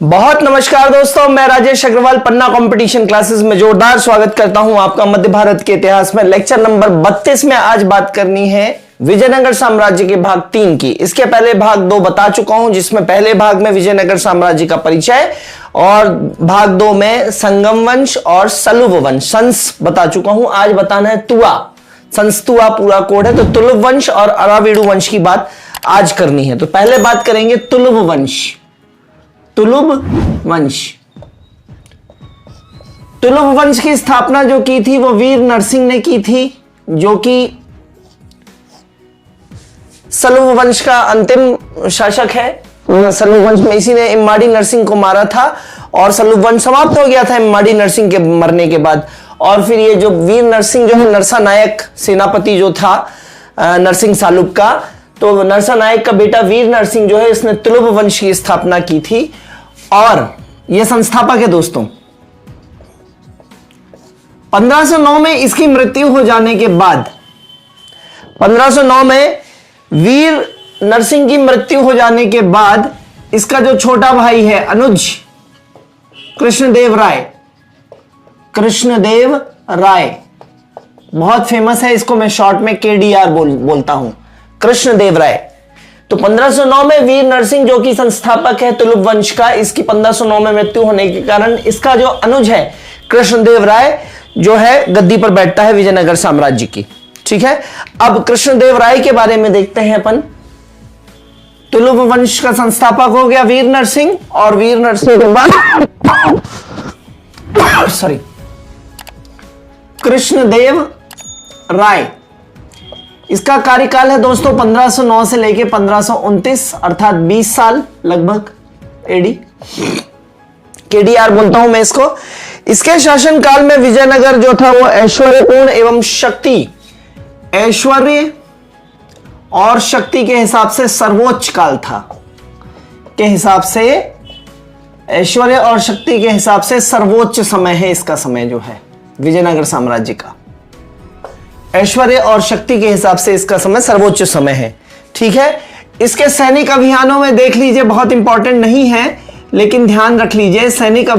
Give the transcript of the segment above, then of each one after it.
बहुत नमस्कार दोस्तों, मैं राजेश अग्रवाल पन्ना कंपटीशन क्लासेस में जोरदार स्वागत करता हूं आपका मध्य भारत के इतिहास में लेक्चर नंबर 32 में। आज बात करनी है विजयनगर साम्राज्य के भाग 3 की। इसके पहले भाग 2 बता चुका हूं, जिसमें पहले भाग में विजयनगर साम्राज्य का परिचय और भाग 2 में संगम वंश और सलुव वंश संस बता चुका हूं। आज बताना है तुआ, संस्तुआ पूरा कोड है, तो तुलुव वंश और अरावीडु वंश की बात आज करनी है। तो पहले बात करेंगे तुलुव वंश। तुलुव वंश, तुलुव वंश की स्थापना जो की थी वो वीर नरसिंह ने की थी, जो कि सलुव वंश का अंतिम शासक है। सलुव वंश में इसी ने इम्माड़ी नरसिंह को मारा था और सलुव वंश समाप्त हो गया था इम्माड़ी नरसिंह के मरने के बाद। और फिर ये जो वीर नरसिंह जो है, नरसा नायक सेनापति जो था नरसिंह सालुब का, तो नरसा नायक का बेटा वीर नरसिंह जो है, इसने तुलुव वंश की स्थापना की थी और यह संस्थापक है दोस्तों। 1509 में इसकी मृत्यु हो जाने के बाद, 1509 में वीर नरसिंह की मृत्यु हो जाने के बाद इसका जो छोटा भाई है अनुज कृष्णदेव राय, कृष्णदेव राय बहुत फेमस है, इसको मैं शॉर्ट में केडीआर बोलता हूं, कृष्णदेव राय। तो 1509 में वीर नरसिंह जो कि संस्थापक है तुलुव वंश का, इसकी 1509 में मृत्यु होने के कारण इसका जो अनुज है कृष्णदेव राय जो है गद्दी पर बैठता है विजयनगर साम्राज्य की। ठीक है, अब कृष्णदेव राय के बारे में देखते हैं अपन। तुलुव वंश का संस्थापक हो गया वीर नरसिंह, और वीर नरसिंह के बाद सॉरी कृष्णदेव राय, इसका कार्यकाल है दोस्तों 1509 से लेके 1529, अर्थात 20 साल लगभग एडी, केडीआर बोलता हूं मैं इसको। इसके शासनकाल में विजयनगर जो था वो ऐश्वर्यपूर्ण एवं ऐश्वर्य और शक्ति के हिसाब से सर्वोच्च काल था। के हिसाब से ऐश्वर्य और शक्ति के हिसाब से सर्वोच्च समय है इसका, समय जो है विजयनगर साम्राज्य का ऐश्वर्य और शक्ति के हिसाब से इसका समय सर्वोच्च समय है। ठीक है, इसके सैनिक अभियानों में देख लीजिए, बहुत इंपॉर्टेंट नहीं है लेकिन ध्यान रख लीजिए। सैनिक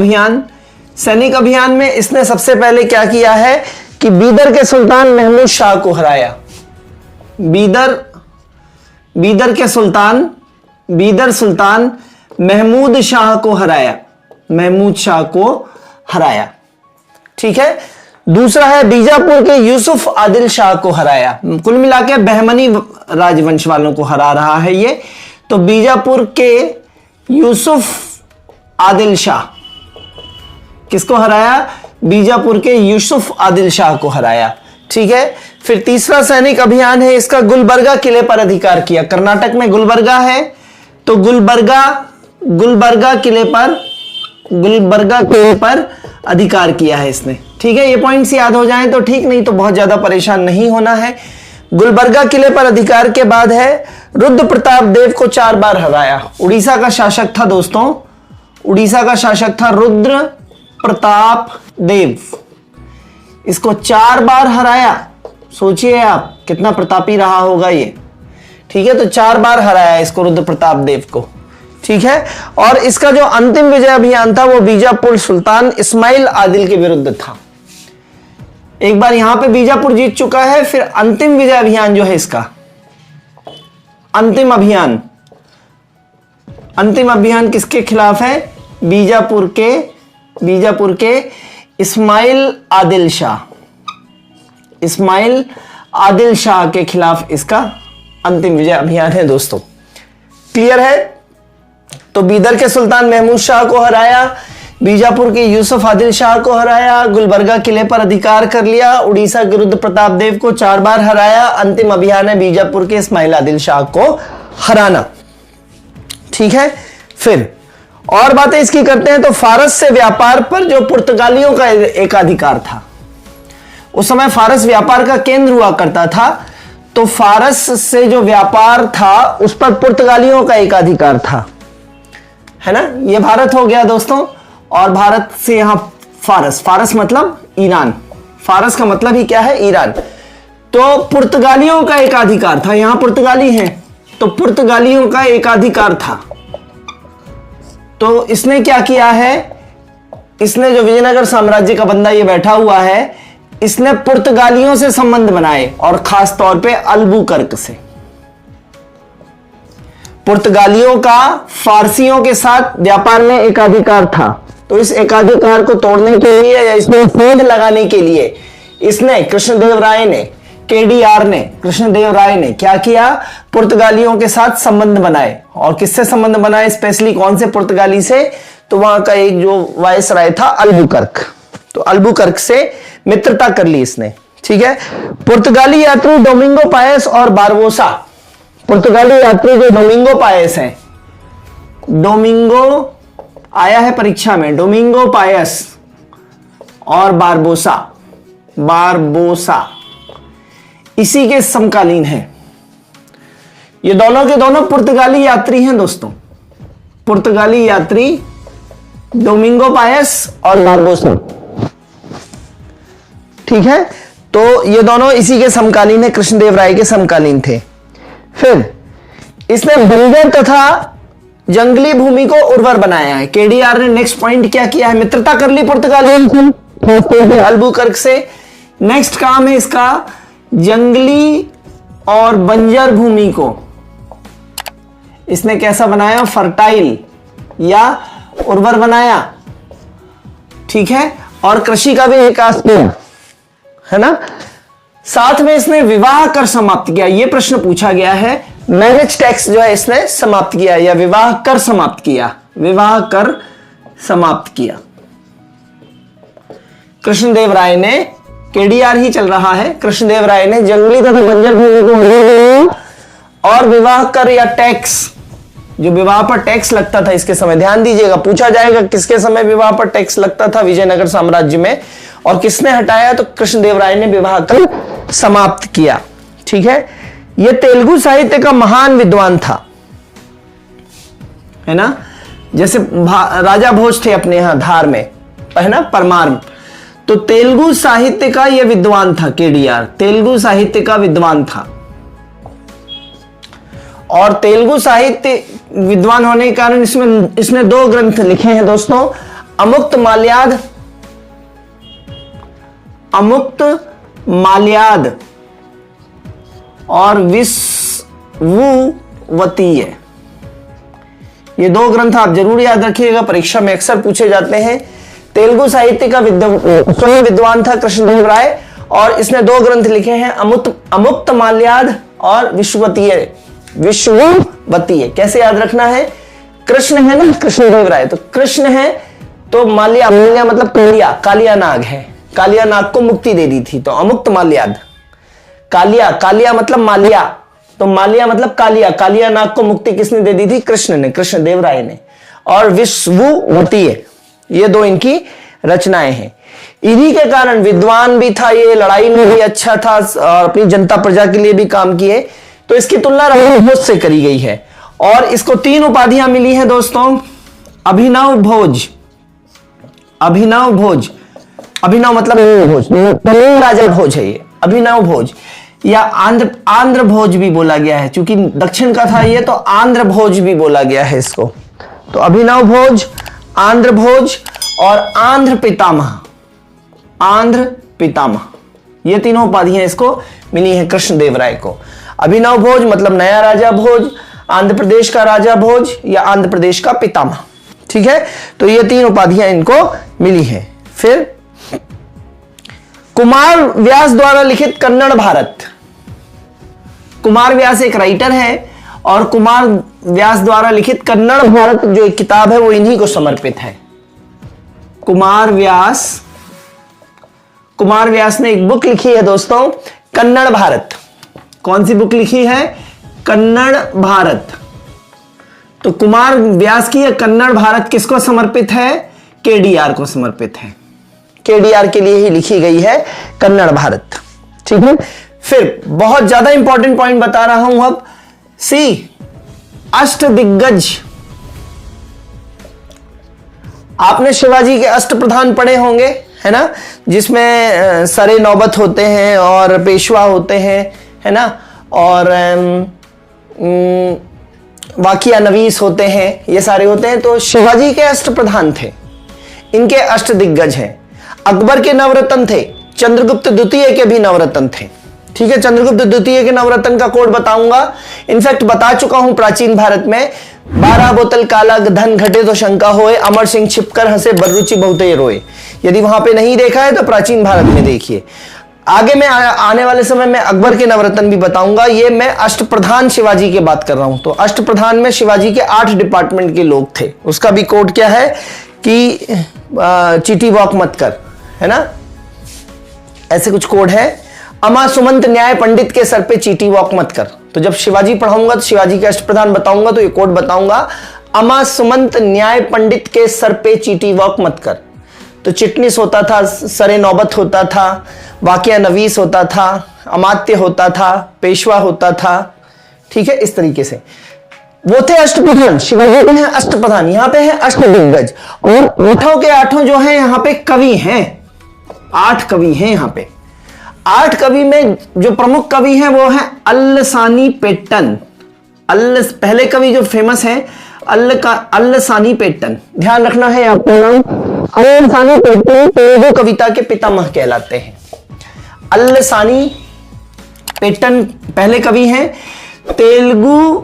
अभियान में इसने सबसे पहले क्या किया है कि बीदर के सुल्तान महमूद शाह को हराया। बीदर सुल्तान महमूद शाह को हराया। ठीक है, दूसरा है बीजापुर के यूसुफ आदिल शाह को हराया। कुल मिला के बहमनी राजवंश वालों को हरा रहा है ये। तो बीजापुर के यूसुफ आदिल शाह, किसको हराया? बीजापुर के यूसुफ आदिल शाह को हराया। ठीक है, फिर तीसरा सैनिक अभियान है इसका, गुलबर्गा किले पर अधिकार किया। कर्नाटक में गुलबर्गा है, तो गुलबर्गा किले पर अधिकार किया है इसने। ठीक है, ये पॉइंट्स याद हो जाएं तो ठीक, नहीं तो बहुत ज्यादा परेशान नहीं होना है। गुलबर्गा किले पर अधिकार के बाद है रुद्र प्रताप देव को 4 बार हराया। उड़ीसा का शासक था दोस्तों, उड़ीसा का शासक था रुद्र प्रताप देव, इसको 4 बार हराया। सोचिए आप कितना प्रतापी रहा होगा ये। ठीक है, तो 4 बार हराया इसको रुद्र प्रताप देव को। ठीक है, और इसका जो अंतिम विजय अभियान था वो बीजापुर सुल्तान इस्माइल आदिल के विरुद्ध था। एक बार यहां पे बीजापुर जीत चुका है, फिर अंतिम विजय अभियान जो है इसका, अंतिम अभियान किसके खिलाफ है? बीजापुर के इस्माइल आदिल शाह के खिलाफ इसका अंतिम विजय अभियान है दोस्तों। क्लियर है? तो बीदर के सुल्तान महमूद शाह को हराया, बीजापुर के यूसुफ आदिल शाह को हराया, गुलबर्गा किले पर अधिकार कर लिया, उड़ीसा के रुद्र प्रताप देव को 4 बार हराया। अंतिम अभियान है बीजापुर के इस्माइल आदिल शाह को हराना। ठीक है, फिर और बातें इसकी करते हैं। तो फारस से व्यापार पर जो पुर्तगालियों का एकाधिकार था, उस समय फारस व्यापार का केंद्र हुआ करता था, तो फारस से जो व्यापार था उस पर पुर्तगालियों का एकाधिकार था, है ना। यह भारत हो गया दोस्तों, और भारत से यहां फारस मतलब ईरान, फारस का मतलब ही क्या है? ईरान। तो पुर्तगालियों का एकाधिकार था, यहां पुर्तगाली हैं तो पुर्तगालियों का एकाधिकार था। तो इसने क्या किया है, इसने जो विजयनगर साम्राज्य का बंदा ये बैठा हुआ है, इसने पुर्तगालियों से संबंध बनाए और खास तौर पे अल्बुकर्क से। पुर्तगालियों का फारसियों के साथ व्यापार में एकाधिकार था, तो इस एकाधिकार को तोड़ने के लिए या इसमें फेंद लगाने के लिए इसने कृष्णदेवराय ने, केडीआर ने, कृष्णदेवराय ने क्या किया, पुर्तगालियों के साथ संबंध बनाए। और किससे संबंध बनाए, स्पेशली कौन से पुर्तगाली से, तो वहां का एक जो वायसराय था अल्बुकर्क, तो अल्बुकर्क से मित्रता कर ली इसने। ठीक है, पुर्तगाली यात्री डोमिंगो पायस और बारबोसा, पुर्तगाली यात्री जो डोमिंगो पायस है, डोमिंगो आया है परीक्षा में, डोमिंगो पायस और बारबोसा, बारबोसा इसी के समकालीन हैं। ये दोनों के दोनों पुर्तगाली यात्री हैं दोस्तों, पुर्तगाली यात्री डोमिंगो पायस और बारबोसा। ठीक है, तो ये दोनों इसी के समकालीन है, कृष्णदेवराय के समकालीन थे। फिर इसने बंजर तथा जंगली भूमि को उर्वर बनाया है। केडीआर ने नेक्स्ट पॉइंट क्या किया है, मित्रता कर ली पुर्तगालियों से, अल्बुकर्क से। नेक्स्ट काम है इसका, जंगली और बंजर भूमि को इसने कैसा बनाया, फर्टाइल या उर्वर बनाया। ठीक है, और कृषि का भी विकास किया, है ना। साथ में इसने विवाह कर समाप्त किया, यह प्रश्न पूछा गया है, मैरिज टैक्स जो है इसने समाप्त किया या विवाह कर समाप्त किया, विवाह कर समाप्त किया। कृष्णदेवराय ने, केडीआर ही चल रहा है, कृष्णदेवराय ने जंगली तथा बंजर भूमि को और विवाह कर या टैक्स, जो विवाह पर टैक्स लगता था इसके समय, ध्यान दीजिएगा पूछा जाएगा किसके समय विवाह पर टैक्स लगता था विजयनगर साम्राज्य में, और किसने हटाया, तो कृष्णदेवराय ने विवाह कर समाप्त किया। ठीक है, यह तेलुगु साहित्य का महान विद्वान था, है ना। जैसे राजा भोज थे अपने यहां धार में, है ना, परमार, तो तेलुगु साहित्य का यह विद्वान था केडीआर, तेलुगु साहित्य का विद्वान था। और तेलुगु साहित्य विद्वान होने के कारण इसने 2 ग्रंथ लिखे हैं दोस्तों, अमुक्त माल्याद, अमुक्त माल्याद और विश्ववतीय। ये 2 ग्रंथ आप जरूर याद रखिएगा, परीक्षा में अक्सर पूछे जाते हैं। तेलुगु साहित्य का स्वयं विद्वान था कृष्णदेवराय, और इसने 2 ग्रंथ लिखे हैं, अमुक्त माल्याद और विश्ववतीय, विश्ववतीय। कैसे याद रखना है, कृष्ण है ना कृष्णदेवराय, तो कृष्ण है तो माल्या, माल्या मतलब कालिया, कालिया नाग है, कालिया नाग को मुक्ति दे दी थी, तो अमुक्त माल्याद। कालिया, कालिया मतलब माल्या, तो माल्या मतलब कालिया, कालिया नाग को मुक्ति किसने दे दी थी, कृष्ण ने, कृष्णदेवराय ने। और विश्ववतीय, ये 2 इनकी रचनाएं हैं। इन्हीं के कारण विद्वान भी था ये, लड़ाई में भी अच्छा था और अपनी जनता प्रजा के लिए भी काम किए, तो इसकी तुलना भोज से करी गई है। और इसको 3 उपाधियां मिली हैं दोस्तों, अभिनव भोज, अभिनव भोज, अभिनव मतलब भोज, राजा भोज है ये, अभिनव भोज, या आंध्र भोज भी बोला गया है, क्योंकि दक्षिण का था ये, तो आंध्र भोज भी बोला गया है इसको। तो अभिनव भोज, आंध्र भोज और आंध्र पितामह, आंध्र पितामह, ये तीनों उपाधियां इसको मिली हैं कृष्णदेवराय को। अभिनव भोज मतलब नया राजा भोज, आंध्र प्रदेश का राजा भोज या आंध्र प्रदेश का पितामह। ठीक है, तो ये 3 उपाधियां इनको मिली हैं। फिर कुमार व्यास द्वारा लिखित कन्नड़ भारत, कुमार व्यास एक राइटर है, और कुमार व्यास द्वारा लिखित कन्नड़ भारत जो एक किताब है वो इन्हीं को समर्पित है। कुमार व्यास ने एक बुक लिखी है दोस्तों, कन्नड़ भारत। कौन सी बुक लिखी है, कन्नड़ भारत। तो कुमार व्यास की कन्नड़ भारत किसको समर्पित है, केडीआर को समर्पित है, केडीआर के लिए ही लिखी गई है कन्नड़ भारत। ठीक है, फिर बहुत ज्यादा इंपॉर्टेंट पॉइंट बता रहा हूं अब, सी अष्टदिग्गज। आपने शिवाजी के अष्टप्रधान पढ़े होंगे, है ना, जिसमें सरे नौबत होते हैं और पेशवा होते हैं, है ना, और वाकिया नवीस होते हैं, ये सारे होते हैं। तो शिवाजी के अष्टप्रधान थे, इनके अष्टदिग्गज हैं। अकबर के नवरत्न थे, चंद्रगुप्त द्वितीय के भी नवरत्न थे। ठीक है, चंद्रगुप्त द्वितीय के नवरत्न का कोड बताऊंगा, इनफैक्ट बता चुका हूं प्राचीन भारत में। 12 बोतल काला धन घटे तो शंका होए, अमर सिंह छिपकर हंसे बर्रुचि बहुते रोए। यदि वहां पे नहीं देखा है तो प्राचीन भारत में देखिए। आगे मैं आने वाले समय में अकबर के नवरत्न भी बताऊंगा। ये मैं अष्टप्रधान शिवाजी की बात कर रहा हूं। तो अष्टप्रधान में शिवाजी के 8 डिपार्टमेंट के लोग थे। उसका भी कोड क्या है कि चीटी वॉक मत कर, है ना, ऐसे कुछ कोड है। अमा सुमंत न्याय पंडित के सर पे चीटी वॉक मत कर। तो जब शिवाजी पढ़ाऊंगा तो शिवाजी के अष्टप्रधान बताऊंगा तो ये कोड बताऊंगा, अमा सुमंत न्याय पंडित के सर पे चीटी वॉक मत कर। तो चिटनिस होता था, सरे नौबत होता था, वाकिया नवीस होता था, अमात्य होता था, पेशवा होता था। ठीक है, इस तरीके से वो थे अष्टप्रधान। शिवाजी के हैं अष्टप्रधान, यहां पे है अष्टदिग्गज। और आठों के आठों जो है यहाँ पे कवि हैं, 8 कवि हैं यहाँ पे। 8 कवि में जो प्रमुख कवि हैं वो है अल्लसानी पेट्टन। पहले कवि जो फेमस है अल्लसानी पेट्टन, ध्यान रखना है आपको नाम। अल्लसानी पेट्टन तेलुगु कविता के पितामह कहलाते हैं। अल्लसानी पेट्टन पहले कवि हैं, तेलुगु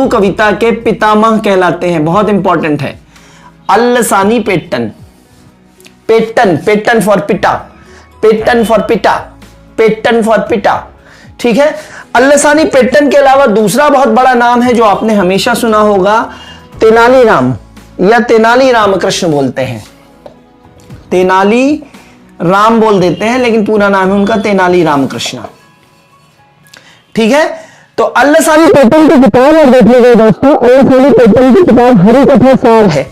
कविता के पितामह कहलाते हैं। बहुत इंपॉर्टेंट है अल्लसानी पेट्टन। पेट्टन फॉर पिता, पेट्टन फॉर पिता। ठीक है, अल्लसानी पेट्टन के अलावा दूसरा बहुत बड़ा नाम है जो आपने हमेशा सुना होगा, तेनालीराम या तेनाली रामकृष्ण बोलते हैं। तेनाली राम बोल देते हैं लेकिन पूरा नाम है उनका तेनाली रामकृष्ण। ठीक है, तो अल्लसानी पेट्टन की किताब और देख लीजिए दोस्तों, अल्लसानी पेट्टन की किताब हरिकथा सार है।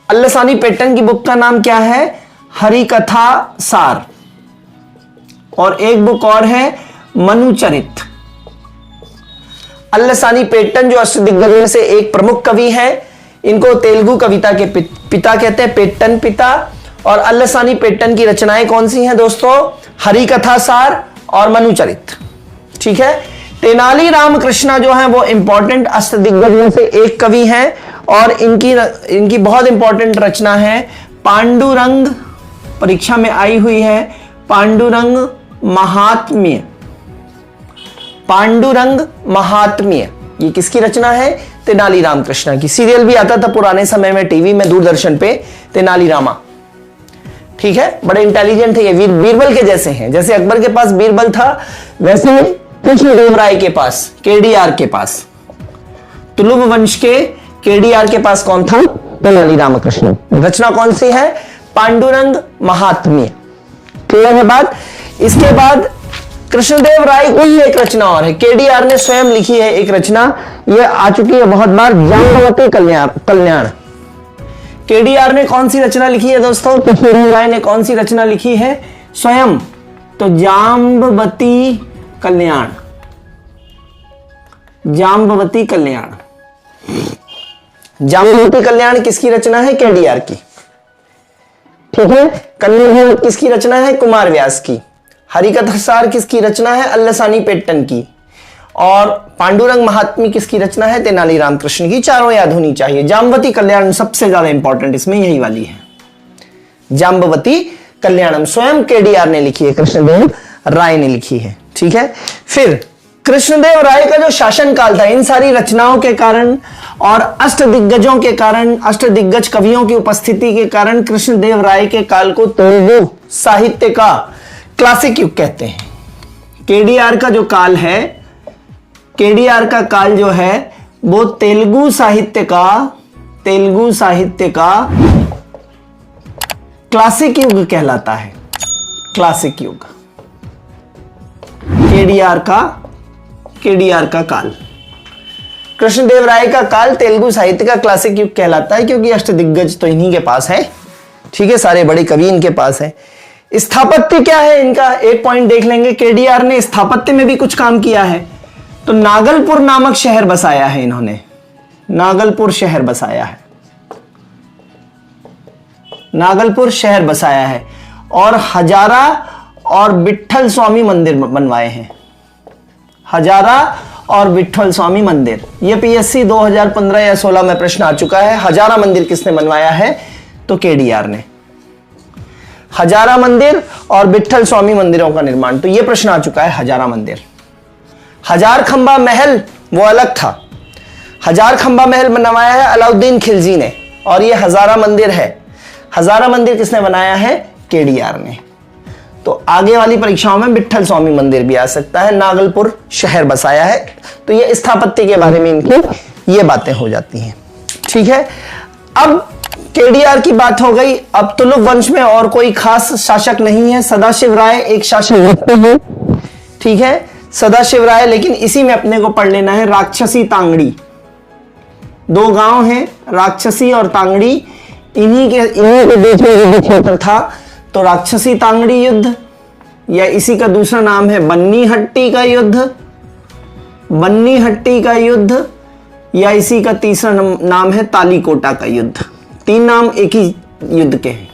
अल्लसानी पेट्टन की बुक का नाम क्या है? हरिकथा सार। और एक बुक और है मनुचरित। अल्लसानी पेट्टन जो अष्टदिग्गज में से एक प्रमुख कवि है, इनको तेलुगु कविता के पिता कहते हैं, पेट्टन पिता। और अल्लसानी पेट्टन की रचनाएं कौन सी हैं दोस्तों? हरिकथा सार और मनुचरित। ठीक है, तेनाली रामकृष्ण जो है वो इंपॉर्टेंट अष्टदिग्गज में से एक कवि हैं और इनकी बहुत इंपॉर्टेंट रचना है पांडुरंग, परीक्षा में आई हुई है, पांडुरंग महात्म्य। पांडुरंग महात्म्य ये किसकी रचना है? तेनाली रामकृष्ण की। सीरियल भी आता था पुराने समय में टीवी में, दूरदर्शन पे, तेनाली रामा। ठीक है, बड़े इंटेलिजेंट है ये, बीरबल के जैसे हैं। जैसे अकबर के पास बीरबल था वैसे कृष्णदेवराय के पास, केडीआर के पास, तुलुव वंश के केडीआर के पास कौन था? तेनाली रामकृष्ण। रचना कौन सी है? पांडुरंग महात्म्य। क्लियर है बात? इसके बाद कृष्णदेव राय की एक रचना और है, केडीआर ने स्वयं लिखी है एक रचना, ये आ चुकी है बहुत बार, जाम्बवती कल्याण। केडीआर ने कौन सी रचना लिखी है दोस्तों? कृष्णदेव राय ने कौन सी रचना लिखी है स्वयं? तो जाम्बवती कल्याण। जाम्बवती कल्याण। जाम्बवती कल्याण किसकी रचना है? केडीआर की। ठीक है, कल्याण किसकी रचना है? कुमार व्यास की। हरिकथा सार किसकी रचना है? अल्लसानी पेट्टन की। और पांडुरंग महात्म्य किसकी रचना है? तेनाली रामकृष्ण की। चारों याद होनी चाहिए। जाम्बवती कल्याण सबसे ज्यादा इंपॉर्टेंट इसमें यही वाली है, जाम्बवती कल्याणम। स्वयं केडीआर ने लिखी है, कृष्णदेव राय ने लिखी है। ठीक है, फिर कृष्णदेव राय का जो शासनकाल था, इन सारी रचनाओं के कारण और अष्टदिग्गजों के कारण, अष्टदिग्गज कवियों की उपस्थिति के कारण कृष्णदेव राय के काल को तेलुगु साहित्य का क्लासिक युग कहते हैं। केडीआर का जो काल है, केडीआर का काल जो है वो तेलुगु साहित्य का क्लासिक युग कहलाता है। क्लासिक युग केडीआर का काल, कृष्णदेव राय का काल तेलुगु साहित्य का क्लासिक युग कहलाता है, क्योंकि अष्टदिग्गज तो इन्हीं के पास है। ठीक है, सारे बड़े कवि इनके पास है। स्थापत्य क्या है इनका? एक पॉइंट देख लेंगे। केडीआर ने स्थापत्य में भी कुछ काम किया है। तो नागलपुर नामक शहर बसाया है इन्होंने, नागलपुर शहर बसाया है, नागलपुर शहर बसाया है। और हजारा और विट्ठल स्वामी मंदिर बनवाए हैं। हजारा और विट्ठल स्वामी मंदिर। ये पीएससी 2015 या 16 में प्रश्न आ चुका है। हजारा मंदिर किसने बनवाया है? तो केडीआर ने। हजारा मंदिर और विट्ठल स्वामी मंदिरों का निर्माण, तो ये प्रश्न आ चुका है हजारा मंदिर। हजार खंबा महल वो अलग था। हजार खंबा महल बनवाया है अलाउद्दीन खिलजी ने, और ये हजारा मंदिर है। हजारा मंदिर किसने बनाया है? केडीआर ने। तो आगे वाली परीक्षाओं में विट्ठल स्वामी मंदिर भी आ सकता है। नागलपुर शहर बसाया है। तो ये स्थापत्य के बारे में इनकी ये बातें हो जाती हैं। ठीक है, अब केडीआर की बात हो गई। अब तुलुक वंश में और कोई खास शासक नहीं है। सदाशिव राय एक शासक है। ठीक है, सदाशिव राय, लेकिन इसी में अपने को पढ़ लेना है राक्षसी तांगड़ी। दो गांव हैं, राक्षसी और तांगड़ी, इन्हीं के बीच में युद्ध क्षेत्र था। तो राक्षसी तांगड़ी युद्ध, या इसी का दूसरा नाम है बन्नी हट्टी का युद्ध, बन्नी हट्टी का युद्ध, या इसी का तीसरा नाम है तालीकोटा का युद्ध। तीन नाम एक ही युद्ध के हैं।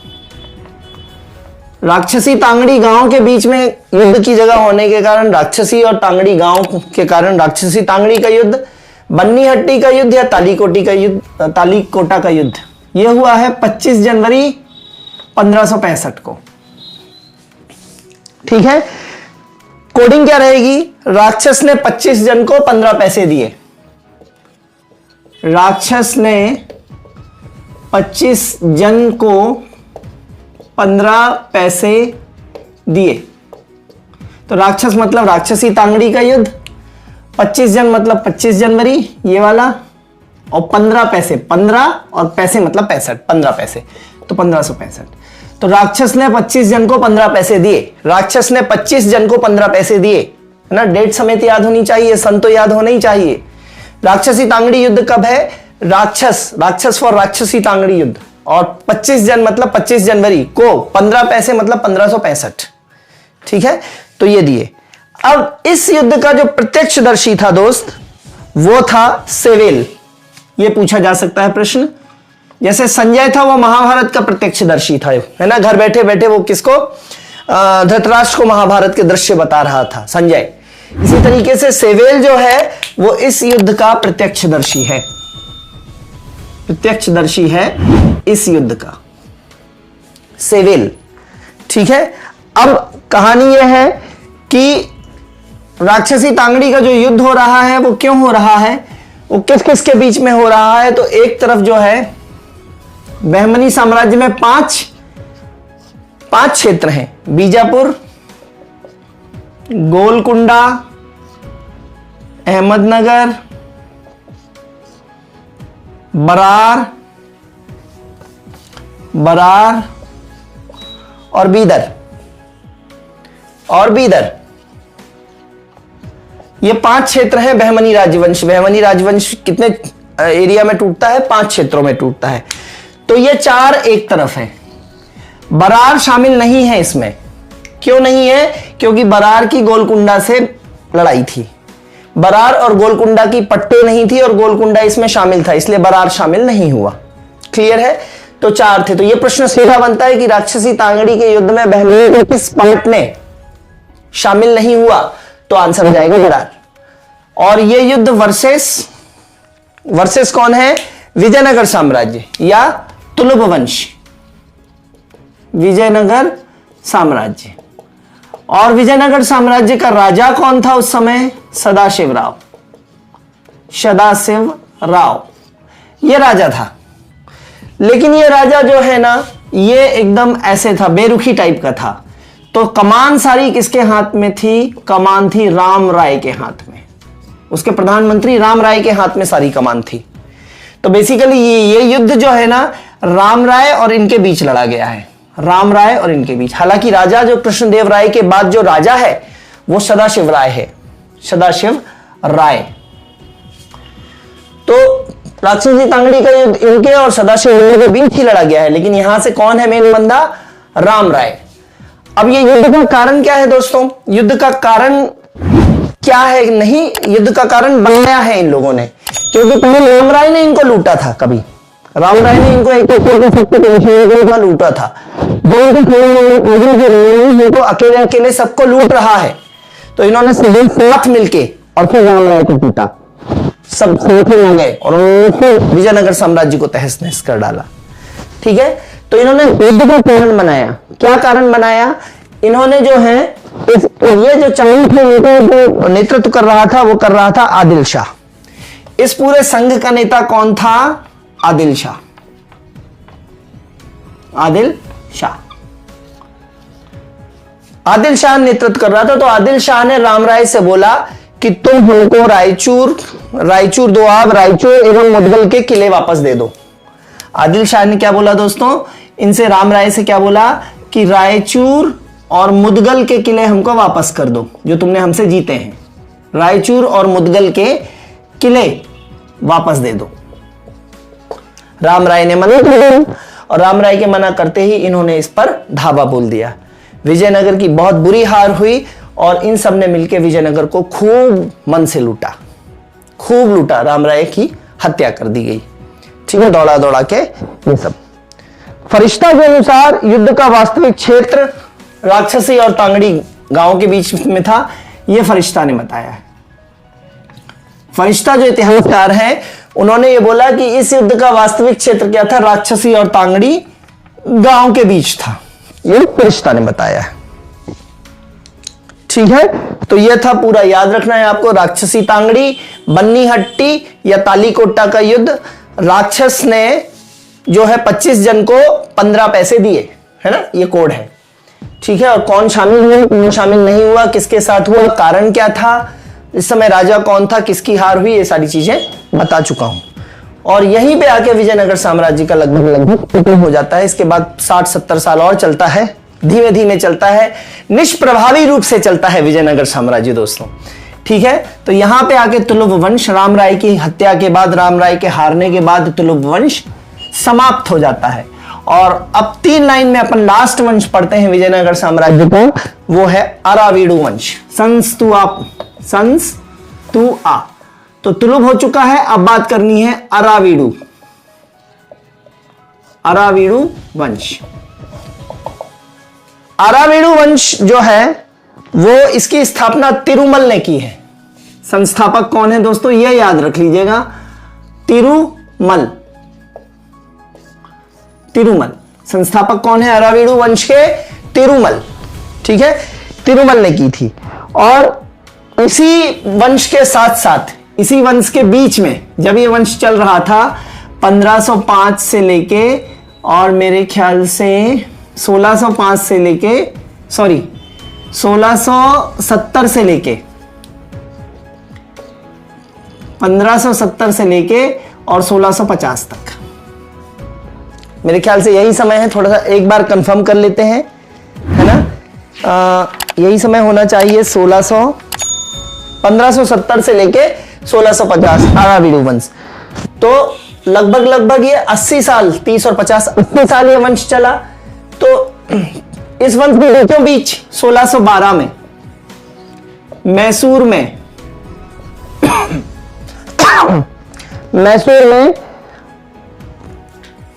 राक्षसी तांगड़ी गांव के बीच में युद्ध की जगह होने के कारण राक्षसी और तांगड़ी गांव के कारण राक्षसी तांगड़ी का युद्ध, बन्नी हट्टी का युद्ध या तालीकोटी का युद्ध, तालीकोटा का युद्ध, यह हुआ है 25 जनवरी 1565 को। ठीक है, कोडिंग क्या रहेगी? राक्षस ने 25 जन को 15 पैसे दिए। राक्षस ने 25 जन को 15 पैसे दिए। तो राक्षस मतलब राक्षसी तांगड़ी का युद्ध, 25 जन मतलब 25 जनवरी ये वाला, और 15 पैसे, 15 और पैसे मतलब 65, 15 पैसे, तो 1565। तो राक्षस ने 25 जन को 15 पैसे दिए। राक्षस ने 25 जन को 15 पैसे दिए, है ना। डेट समेत याद होनी चाहिए, सन तो याद होना ही चाहिए। राक्षसी तांगड़ी युद्ध कब है? राक्षस फॉर राक्षसी तांगड़ी युद्ध, और 25 जन मतलब 25 जनवरी को, 15 पैसे मतलब 1565। ठीक है, तो ये दिए। अब इस युद्ध का जो प्रत्यक्षदर्शी था दोस्त, वो था सेवेल। ये पूछा जा सकता है प्रश्न। जैसे संजय था वो महाभारत का प्रत्यक्षदर्शी था, है ना। घर बैठे बैठे वो किसको? धृतराष्ट्र को महाभारत के दृश्य बता रहा था संजय। इसी तरीके से सेवेल जो है वो इस युद्ध का प्रत्यक्षदर्शी है, प्रत्यक्षदर्शी है इस युद्ध का, सेवेल। ठीक है, अब कहानी यह है कि राक्षसी तांगड़ी का जो युद्ध हो रहा है वो क्यों हो रहा है, वो किस किस के बीच में हो रहा है। तो एक तरफ जो है बहमनी साम्राज्य में पांच क्षेत्र हैं, बीजापुर, गोलकुंडा, अहमदनगर, बरार और बीदर। ये 5 क्षेत्र हैं बहमनी राजवंश। बहमनी राजवंश कितने एरिया में टूटता है? 5 क्षेत्रों में टूटता है। तो ये 4 एक तरफ है। बरार शामिल नहीं है इसमें। क्यों नहीं है? क्योंकि बरार की गोलकुंडा से लड़ाई थी। बरार और गोलकुंडा की पट्टे नहीं थी और गोलकुंडा इसमें शामिल था, इसलिए बरार शामिल नहीं हुआ। क्लियर है? तो 4 थे। तो ये प्रश्न सीधा बनता है कि राक्षसी तांगड़ी के युद्ध में बहमनी के किस पार्ट ने शामिल नहीं हुआ? तो आंसर हो जाएगा बरार। और ये युद्ध वर्सेस कौन है? विजयनगर साम्राज्य या तुलुप वंश, विजयनगर साम्राज्य। और विजयनगर साम्राज्य का राजा कौन था उस समय? सदाशिव राव ये राजा था। लेकिन ये राजा जो है ना, ये एकदम ऐसे था, बेरुखी टाइप का था। तो कमान सारी किसके हाथ में थी? कमान थी राम राय के हाथ में। उसके प्रधानमंत्री राम राय के हाथ में सारी कमान थी। तो बेसिकली ये युद्ध जो है ना, राम राय और इनके बीच लड़ा गया है, राम राय और इनके बीच। हालांकि राजा जो कृष्णदेव राय के बाद जो राजा है वो सदाशिव राय है, सदाशिव राय। तो राक्षसी तांगड़ी का युद्ध इनके और सदाशिव राय के बीच ही लड़ा गया है। लेकिन यहां से कौन है मेन बंदा? राम राय। अब ये युद्ध का कारण क्या है दोस्तों? युद्ध का कारण क्या है? नहीं, युद्ध का कारण बनाया है इन लोगों ने, क्योंकि पहले राम राय ने इनको लूटा था। कभी राम राय ने इनको एक लूटा था। तो अकेले सबको लूट रहा है, तो इन्होंने साथ मिलके और फिर राम राय को पीटा, सब खोखले हो गए और उन्होंने विजयनगर साम्राज्य को तहस नहस कर डाला। ठीक है, तो इन्होंने युद्ध का कारण बनाया। क्या कारण बनाया? इन्होंने जो है ये जो चाणक्य जो नेतृत्व कर रहा था वो कर रहा था आदिल शाह। इस पूरे संघ का नेता कौन था? आदिल शाह। आदिल शाह, आदिल शाह नेतृत्व कर रहा था। तो आदिल शाह ने राम राय से बोला कि तुम हमको रायचूर दो, आप रायचूर एवं मुदगल के किले वापस दे दो। आदिल शाह ने क्या बोला दोस्तों? इनसे राम राय से क्या बोला कि रायचूर और मुदगल के किले हमको वापस कर दो जो तुमने हमसे जीते हैं। रायचूर और मुदगल के किले वापस दे दो। राम राय ने मना कर दिया और राम राय के मना करते ही इन्होंने इस पर धावा बोल दिया। विजयनगर की बहुत बुरी हार हुई और इन सब ने मिलकर विजयनगर को खूब मन से लूटा, खूब लूटा। राम राय की हत्या कर दी गई। ठीक है, दौड़ा दौड़ा के ये सब। फरिश्ता के अनुसार युद्ध का वास्तविक क्षेत्र राक्षसी और तांगड़ी गांव के बीच में था, यह फरिश्ता ने बताया है। फरिश्ता जो इतिहासकार है उन्होंने ये बोला कि इस युद्ध का वास्तविक क्षेत्र क्या था? राक्षसी और तांगड़ी गांव के बीच था, ये फरिश्ता ने बताया है। ठीक है, तो यह था पूरा, याद रखना है आपको। राक्षसी तांगड़ी, बन्नी हट्टी या तालीकोटा का युद्ध। राक्षस ने जो है 25 जन को 15 पैसे दिए, है ना, ये कोड है। ठीक है, और कौन शामिल हुआ, कौन शामिल नहीं हुआ, किसके साथ हुआ, कारण क्या था, इस समय राजा कौन था, किसकी हार हुई, ये सारी चीजें बता चुका हूं। और यहीं पे आके विजयनगर साम्राज्य का लगभग खत्म हो जाता है। इसके बाद 60-70 साल और चलता है, धीमे धीमे चलता है, निष्प्रभावी रूप से चलता है विजयनगर साम्राज्य दोस्तों। ठीक है, तो यहां पे आके तुलुप वंश, राम राय की हत्या के बाद, राम राय के हारने के बाद तुलुप वंश समाप्त हो जाता है। और अब 3 लाइन में अपन लास्ट वंश पढ़ते हैं विजयनगर साम्राज्य को, वो है अरावीडु वंश। संस्तुआ। तो तुलुप हो चुका है, अब बात करनी है अरावीडु वंश। अरावीडु वंश जो है वो इसकी स्थापना तिरुमल ने की है। संस्थापक कौन है दोस्तों, ये याद रख लीजिएगा, तिरुमल। संस्थापक कौन है अरावीडु वंश के? तिरुमल। ठीक है, तिरुमल ने की थी। और इसी वंश के साथ साथ, इसी वंश के बीच में जब ये वंश चल रहा था 1505 से लेके और मेरे ख्याल से 1605 से लेके 1670 से लेके 1570 से लेके और 1650 तक, मेरे ख्याल से यही समय है। थोड़ा सा एक बार कंफर्म कर लेते हैं, है ना, यही समय होना चाहिए। 1570 से लेके 1650 अरावीडु वंश। तो लगभग ये 80 साल, 30 और 50, 80 साल ये वंश चला। तो इस वंश के बीच 1612 में मैसूर में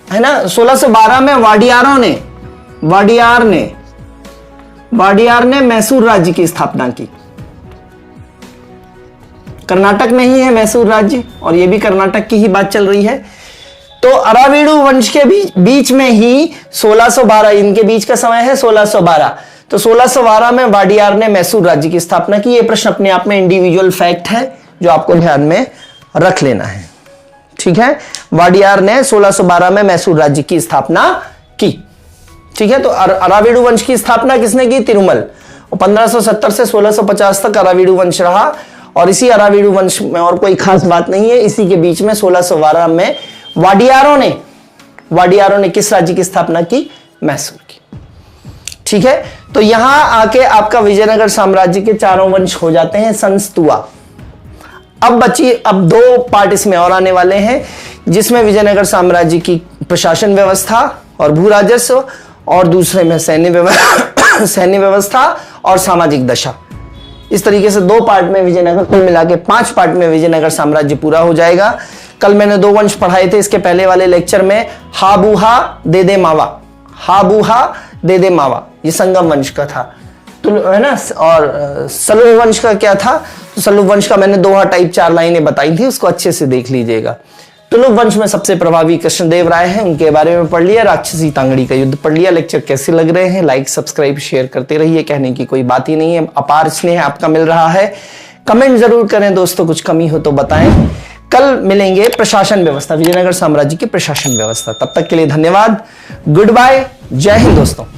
है ना, 1612 में वाडियार ने मैसूर राज्य की स्थापना की। कर्नाटक में ही है मैसूर राज्य, और ये भी कर्नाटक की ही बात चल रही है। तो अरावीडु वंश के बीच में ही 1612, इनके बीच का समय है 1612। तो 1612 में वाडियार ने मैसूर राज्य की स्थापना की। ये प्रश्न अपने आप में इंडिविजुअल फैक्ट है जो आपको ध्यान में रख लेना है। ठीक है, वाडियार ने 1612 में मैसूर राज्य की स्थापना की। ठीक है, तो अरावीडु वंश की स्थापना किसने की? तिरुमल। और 1570 से 1650 तक अरावीडु वंश रहा। और इसी अरावीडु वंश में और कोई खास बात नहीं है, इसी के बीच में 1612 में वाडियारों ने किस राज्य की स्थापना की? मैसूर की। ठीक है, तो यहां आके आपका विजयनगर साम्राज्य के 4 वंश हो जाते हैं संस्तुआ। अब 2 पार्ट इसमें और आने वाले हैं, जिसमें विजयनगर साम्राज्य की प्रशासन व्यवस्था और भू राजस्व, और दूसरे में सैन्य व्यवस्था और सामाजिक दशा। इस तरीके से 2 पार्ट में विजयनगर, कुल मिला के 5 पार्ट में विजयनगर साम्राज्य पूरा हो जाएगा। कल मैंने 2 वंश पढ़ाए थे, इसके पहले वाले लेक्चर में हाबूहा दे मावा, ये संगम वंश का था, तो है ना। और सलून वंश का क्या था? तुलुप वंश का मैंने दोहा टाइप 4 लाइनें बताई थी, उसको अच्छे से देख लीजिएगा। तुलुप वंश में सबसे प्रभावी कृष्णदेव राय हैं, उनके बारे में पढ़ लिया। राक्षसी तांगड़ी का युद्ध पढ़ लिया। लेक्चर कैसे लग रहे हैं? लाइक सब्सक्राइब शेयर करते रहिए, कहने की कोई बात ही नहीं है। अपार स्नेह आपका मिल रहा है। कमेंट जरूर करें दोस्तों, कुछ कमी हो तो बताएं। कल मिलेंगे प्रशासन व्यवस्था, विजयनगर साम्राज्य की प्रशासन व्यवस्था। तब तक के लिए धन्यवाद, गुड बाय, जय हिंद दोस्तों।